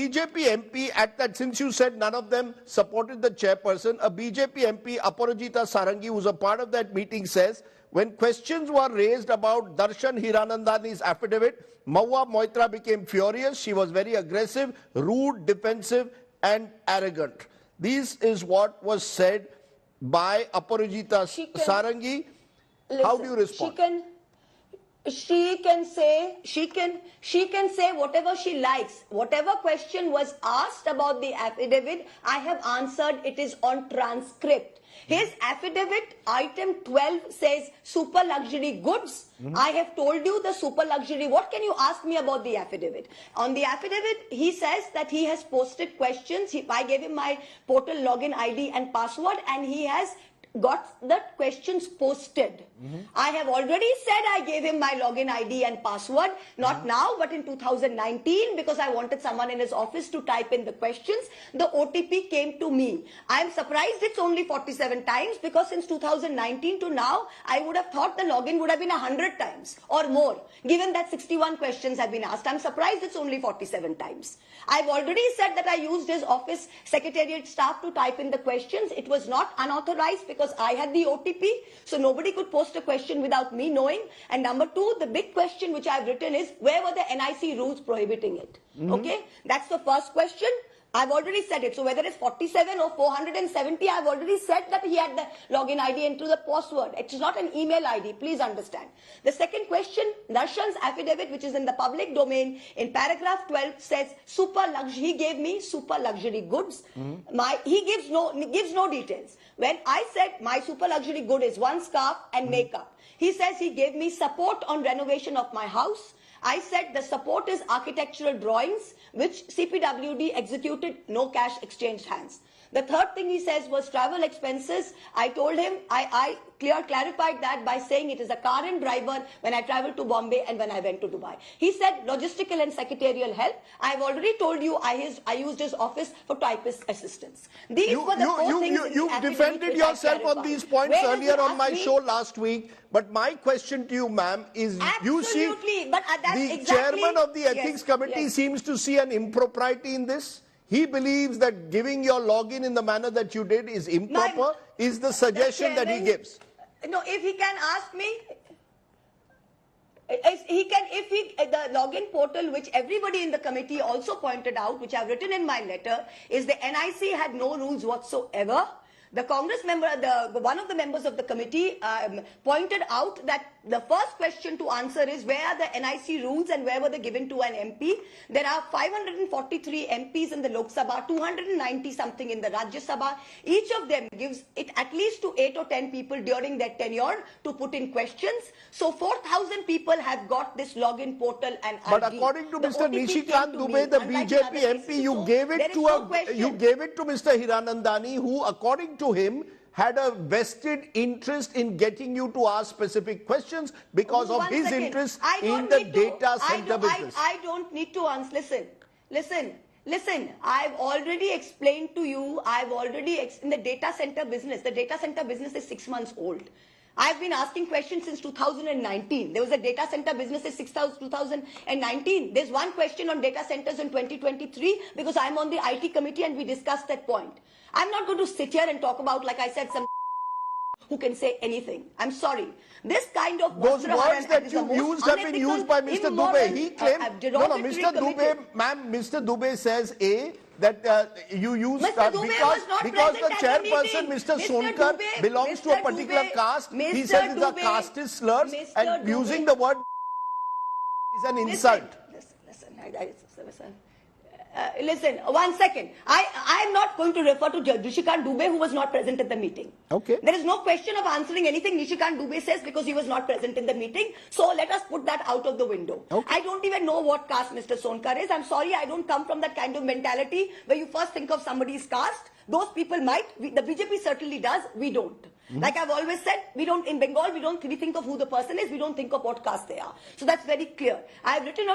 BJP MP at that, since you said none of them supported the chairperson, a BJP MP, Aparajita Sarangi, who's a part of that meeting, says, when questions were raised about Darshan Hiranandani's affidavit, Mahua Moitra became furious. She was very aggressive, rude, defensive, and arrogant. This is what was said by Aparajita Sarangi. How do you respond? She can say whatever she likes. Whatever question was asked about the affidavit, I have answered. It is on transcript. His affidavit, item 12, says super luxury goods. I have told you the super luxury. What can you ask me about the affidavit? On the affidavit, he says that he has posted questions. I gave him my portal login ID and password, and he has got the questions posted. I have already said I gave him my login ID and password, not now, but in 2019, because I wanted someone in his office to type in the questions. The OTP came to me. I am surprised it's only 47 times, because since 2019 to now, I would have thought the login would have been 100 times or more, given that 61 questions have been asked. I'm surprised it's only 47 times. I've already said that I used his office secretariat staff to type in the questions. It was not unauthorized because I had the OTP, so nobody could post a question without me knowing. And number two, the big question which I've written is, where were the NIC rules prohibiting it? Okay, that's the first question. I've already said it. So whether it's 47 or 470, I've already said that he had the login ID into the password. It's not an email ID. Please understand. The second question, Darshan's affidavit, which is in the public domain, in paragraph 12 says super luxury. He gave me super luxury goods. He gives no details. When I said my super luxury good is one scarf and makeup, he says he gave me support on renovation of my house. I said the support is architectural drawings, which CPWD executed, no cash exchanged hands. The third thing he says was travel expenses. I told him, I clarified that by saying it is a car and driver when I traveled to Bombay and when I went to Dubai. He said logistical and secretarial help. I've already told you I used his office for typist assistance. These were the four things. You defended yourself on these points earlier on my show last week. But my question to you, ma'am, is you see the chairman of the ethics committee seems to see an impropriety in this. He believes that giving your login in the manner that you did is improper, is the suggestion that he gives. No, if he can ask me, the login portal, which everybody in the committee also pointed out, which I've written in my letter, is the NIC had no rules whatsoever. The Congress member, one of the members of the committee pointed out that the first question to answer is where are the NIC rules and where were they given to an MP? There are 543 MPs in the Lok Sabha, 290 something in the Rajya Sabha. Each of them gives it at least to 8 or 10 people during their tenure to put in questions. So 4,000 people have got this login portal and ID. But according to Mr. Nishikant Dubey, the BJP MP, you gave it to Mr. Hiranandani, who, according to him, had a vested interest in getting you to ask specific questions because of his interest in the data center business. I don't need to answer. Listen. I've already explained to you. In the data center business. The data center business is 6 months old. I've been asking questions since 2019. There was a data center business in 2019. There's one question on data centers in 2023 because I'm on the IT committee and we discussed that point. I'm not going to sit here and talk about, like I said, some who can say anything. I'm sorry. This kind of those words that you used have been used by Mr. Dubey. He claimed Mr. Dubey, ma'am, Mr. Dubey says that you used because the chairperson, Mr. Sonkar, belongs to a particular caste. He says it's a casteist slurs, and using the word is an insult. Listen, 1 second. I am not going to refer to Nishikant Dubey, who was not present at the meeting. Okay. There is no question of answering anything Nishikant Dubey says because he was not present in the meeting. So let us put that out of the window. Okay. I don't even know what caste Mr. Sonkar is. I'm sorry, I don't come from that kind of mentality where you first think of somebody's caste. Those people might. The BJP certainly does. We don't. Like I've always said, we don't, in Bengal, we think of who the person is, we don't think of what caste they are. So that's very clear. I've written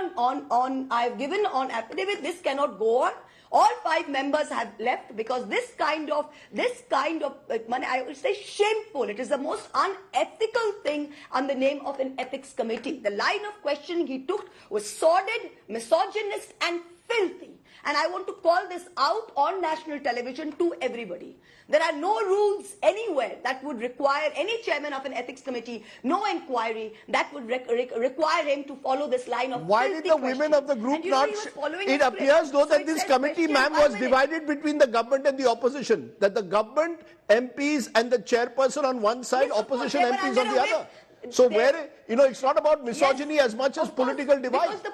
I've given on affidavit, this cannot go on. All 5 members have left because this kind of, I would say shameful. It is the most unethical thing on the name of an ethics committee. The line of questioning he took was sordid, misogynist and filthy. And I want to call this out on national television to everybody. There are no rules anywhere that would require any chairman of an ethics committee, no inquiry, that would require him to follow this line of Why did the women of the group not... It appears though that this committee, ma'am, was divided between the government and the opposition. That the government MPs and the chairperson on one side, yes, opposition MPs on the other. So where, it's not about misogyny as much as political divide. Because the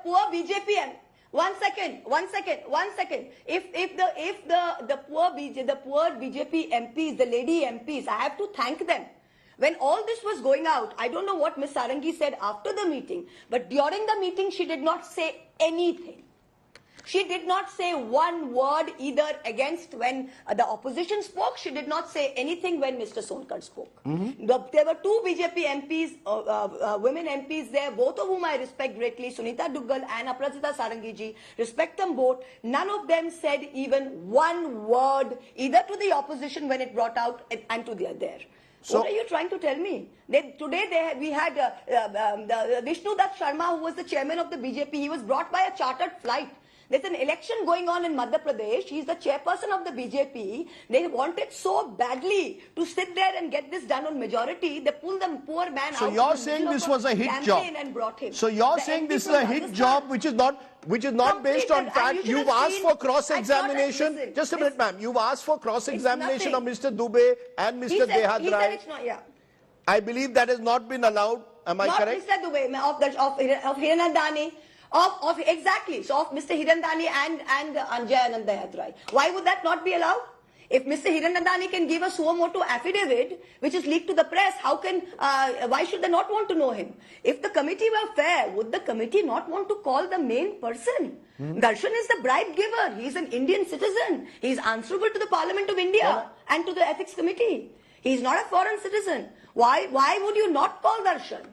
poor BJP... One second. If the poor BJP MPs, the lady MPs, I have to thank them. When all this was going out, I don't know what Ms. Sarangi said after the meeting, but during the meeting she did not say anything. She did not say one word either against when the opposition spoke. She did not say anything when Mr. Sonkar spoke. There were two BJP MPs, women MPs there, both of whom I respect greatly, Sunita Duggal and Aparajita Sarangi ji. Respect them both. None of them said even one word either to the opposition when it brought out and to the other. So, what are you trying to tell me? Today we had Vishnu Dutt Sharma, who was the chairman of the BJP. He was brought by a chartered flight. There's an election going on in Madhya Pradesh. He's the chairperson of the BJP. They wanted so badly to sit there and get this done on majority. They pulled the poor man out. So you're saying this was a hit job. And brought him. So you're saying this is a hit job, which is not based on fact. You've asked for cross-examination. Just a minute, ma'am. You've asked for cross-examination of Mr. Dubey and Mr. Dehadrai. He said it's not, yeah. I believe that has not been allowed. Am I correct? Not Mr. Dubey, of Hiranandani. Exactly. So of Mr. Hirandani and Anjay Anand Dehadrai. Why would that not be allowed? If Mr. Hirandani can give a suo motu affidavit, which is leaked to the press, why should they not want to know him? If the committee were fair, would the committee not want to call the main person? Darshan is the bribe giver. He is an Indian citizen. He is answerable to the Parliament of India and to the Ethics Committee. He is not a foreign citizen. Why would you not call Darshan?